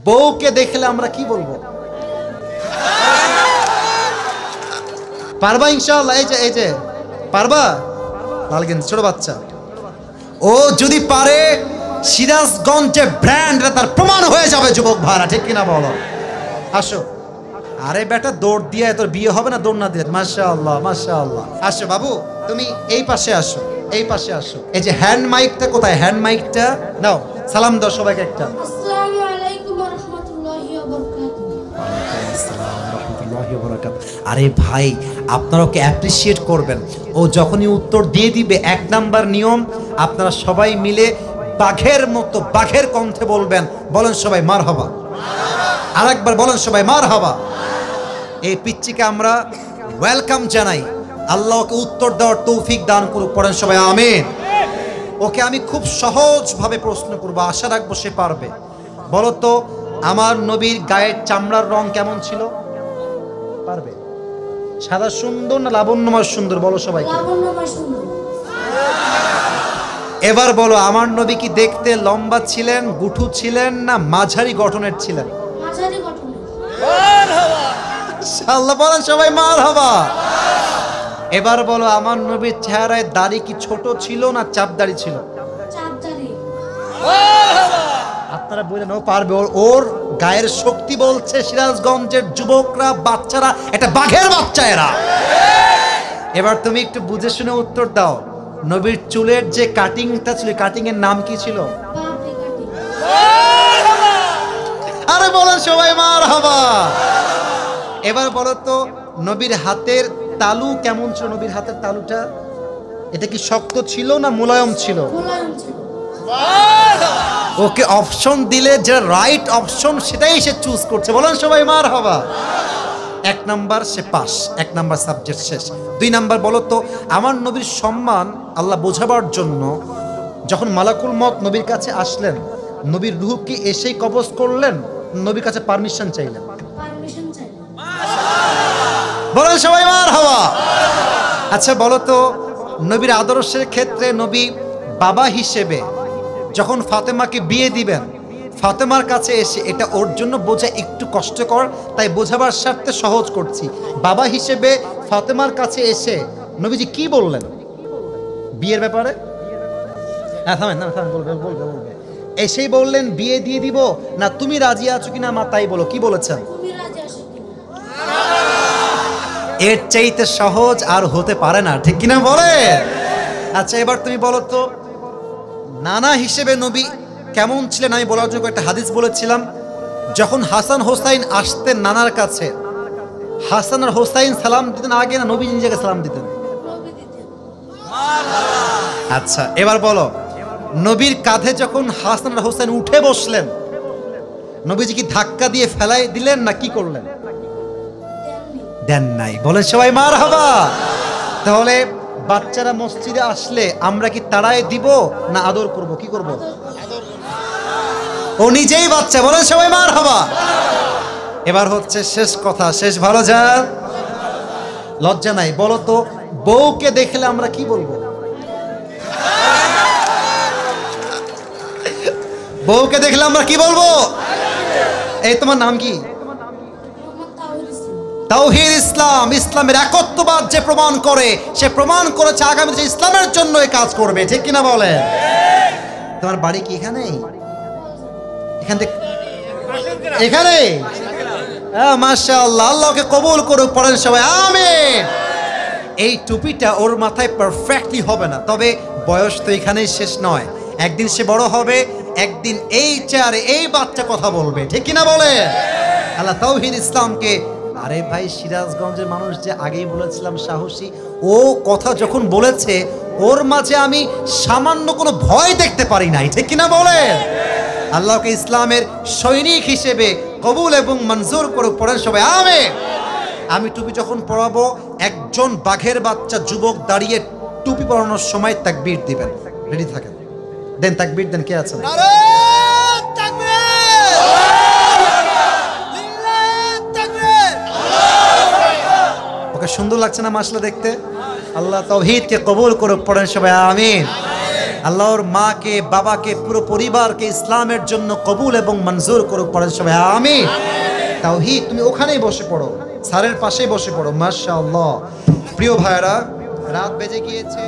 বউকে দেখলে আমরা কি বলবো? পারবা ইনশাআল্লাহ? এই যে পারবা? লালগেন ছোট বাচ্চা, ও যদি পারে সিরাজগঞ্জে ব্র্যান্ড তার প্রমাণ হয়ে যাবে যুবক ভাড়া, ঠিক কিনা বলো? আসো। আরে বেটা দৌড় দিয়ে তোর বিয়ে হবে না দৌড় না দিয়ে? মাশাআল্লাহ মাশাআল্লাহ। আসো বাবু, তুমি এই পাশে আসো, এই পাশে আসো। এই যে হ্যান্ড মাইকটা কোথায়? হ্যান্ড মাইকটা নাও, সালাম দাও সবাইকে একটা। আসসালামু আলাইকুম ওয়া রাহমাতুল্লাহি ওয়া বারাকাতুহু। আসসালামু রাহমাতুল্লাহি ওয়া বারাকাতুহু। আরে ভাই, আপনারা ওকে অ্যাপ্রিশিয়েট করবেন। ও যখনই উত্তর দিয়ে দিবে, 1 নাম্বার নিয়ম, আপনারা সবাই মিলে বাঘের মতো বাঘের কণ্ঠে বলবেন। বলেন সবাই মারহাবা। আরেকবার বলেন সবাই মারহাবা। এই পিচ্চিকে আমরা ওয়েলকাম জানাই। আল্লাহ ওকে উত্তর দেওয়ার তৌফিক দান করুক। পড়েন সবাই আমিন। ওকে আমি খুব সহজভাবে প্রশ্ন করব, আশা রাখবো সে পারবে। বলো তো, আমার নবীর গায়ের চামড়ার রং কেমন ছিল? পারবে? সাদা সুন্দর না লাবণ্যময় সুন্দর? বলো সবাই। লাবণ্যময় সুন্দর। এবার বলো, আমার নবী কি দেখতে লম্বা ছিলেন, গুঠু ছিলেন, না মাঝারি গঠনের ছিলেন? মাঝারি গঠনের। ইনশাআল্লাহ বলেন সবাই মারহাবা। এবার বলো, আমার নবীর চেহারায় দাড়ি কি ছোট ছিল না চাপ দাড়ি ছিল? চাপদারি। আপনারা বললেন ও পারবে, ওর গায়ের শক্তি বলছে সিরাজগঞ্জের যুবকরা, বাচ্চারা, এটা বাঘের বাচ্চা এরা। এবার তুমি একটু বুঝে শুনে উত্তর দাও। নবীর চুলের যে কাটিংটা ছিল, কাটিং এর নাম কি ছিল? বাপরে কাটি। আরে বলেন সবাই মারহাবা। এবার বলো তো, নবীর হাতের তালু কেমন ছিল? নবীর হাতের তালুটা এটা কি শক্ত ছিল না মুলায়ম ছিল? মোলায়েম ছিল। ওকে অপশন দিলে যে রাইট অপশন সেটাই সে চুজ করছে। বলেন সবাই মারহাবা। 1 নাম্বার সে পাস, 1 নাম্বার সাবজেক্ট শেষ। 2 নাম্বার বলো তো, আমার নবীর সম্মান আল্লাহ বোঝাবার জন্য যখন মালাকুল মত নবীর কাছে আসলেন, নবীর রূহ কি এসেই কবজ করলেন, নবীর কাছে পারমিশন চাইলেন? পারমিশন চাইলেন। বলেন সবাই মারহাবা। আচ্ছা বলো তো, নবীর আদর্শের ক্ষেত্রে নবী বাবা হিসেবে যখন ফাতেমাকে বিয়ে দিবেন, ফাতেমার কাছে এসে, এটা ওর জন্য বোঝা একটু কষ্টকর, তাই বোঝাবার স্বার্থে সহজ করছি। বাবা হিসেবে ফাতেমার কাছে এসে নবীজি কি বললেন বিয়ের ব্যাপারে? হ্যাঁ থামেন না, থামেন, বলবে। এসেই বললেন বিয়ে দিয়ে দিব, না তুমি রাজি আছো কিনা মা তাই বলো, কি বলেছেন? তুমি রাজি আছো কিনা? এর চাইতে সহজ আর হতে পারে না, ঠিক কিনা বলে? আচ্ছা এবার তুমি বলো তো, নানা হিসেবে নবী কেমন ছিলেন? আমি বলার জন্য একটা হাদিস বলেছিলাম। যখন হাসান হোসাইন আসতেন নানার কাছে, হাসান আর হোসাইন সালাম দিতেন আগে না নবী নিজেকে সালাম দিতেন? নবী দিতেন। আচ্ছা এবার বলো, নবীর কাঁধে যখন হাসান আর হোসাইন উঠে বসলেন, নবীজি কি ধাক্কা দিয়ে ফেলাই দিলেন না কি করলেন? দেননি। দেন নাই। বলেন সবাই মারহাবা। তাহলে বাচ্চারা মসজিদে আসলে আমরা কি তাড়ায় দিব না আদর করব? কি করব? ও নিজেই বাচ্চা। বলেন সবাই মারহাবা। এবার হচ্ছে শেষ কথা, শেষ ভালো যার লজ্জা নাই। বলো তো, বউকে দেখলে আমরা কি বলবো? বউকে দেখলে আমরা কি বলবো? এই তোমার নাম কি? মোহাম্মদ তাওহীদ ইসলাম। তাওহীদ ইসলাম। ইসলামের একত্ববাদ যে প্রমাণ করে, সে প্রমাণ করেছে আগামী যে ইসলামের জন্য এই কাজ করবে, ঠিক কিনা বলে? তোমার বাড়ি কি এখানে? এখান থেকে এখানে? মাশাআল্লাহ, আল্লাহকে কবুল করুক। পড়েন সবাই আমিন। এই টুপিটা ওর মাথায় পারফেক্টলি হবে না, তবে বয়স তো এখানেই শেষ নয়। একদিন সে বড় হবে, একদিন এই চেয়ারে এই বাচ্চা কথা বলবে, ঠিক কিনা বলে? আল্লাহ তাওহীদ ইসলামকে, আরে ভাই সিরাজগঞ্জের মানুষ যে আগেই বলেছিলাম সাহসী, ও কথা যখন বলেছে ওর মাঝে আমি সামান্য কোনো ভয় দেখতে পারি নাই, ঠিক কিনা বলে? আল্লাহকে ইসলামের সৈনিক হিসেবে কবুল এবং মঞ্জুর করুক। পড়েন সবাই আমিন। আমি টুপি যখন পরাবো, একজন বাঘের বাচ্চা যুবক দাঁড়িয়ে টুপি পরানোর সময় তাকবীর দিবেন। রেডি থাকেন, দেন তাকবীর দেন। কে আছেন? ওকে সুন্দর লাগছে না মাশাআল্লাহ দেখতে? আল্লাহ তাওহীদকে কবুল করুক। পড়েন সবাই আমিন। আল্লাহর মাকে বাবাকে পুরো পরিবারকে ইসলামের জন্য কবুল এবং মঞ্জুর করুক। পড়েন সবাই আমিন। তাওহীদ, তুমি ওখানেই বসে পড়ো, স্যারের পাশেই বসে পড়ো। মাশাআল্লাহ। প্রিয় ভাইরা, রাত বেজে গিয়েছে।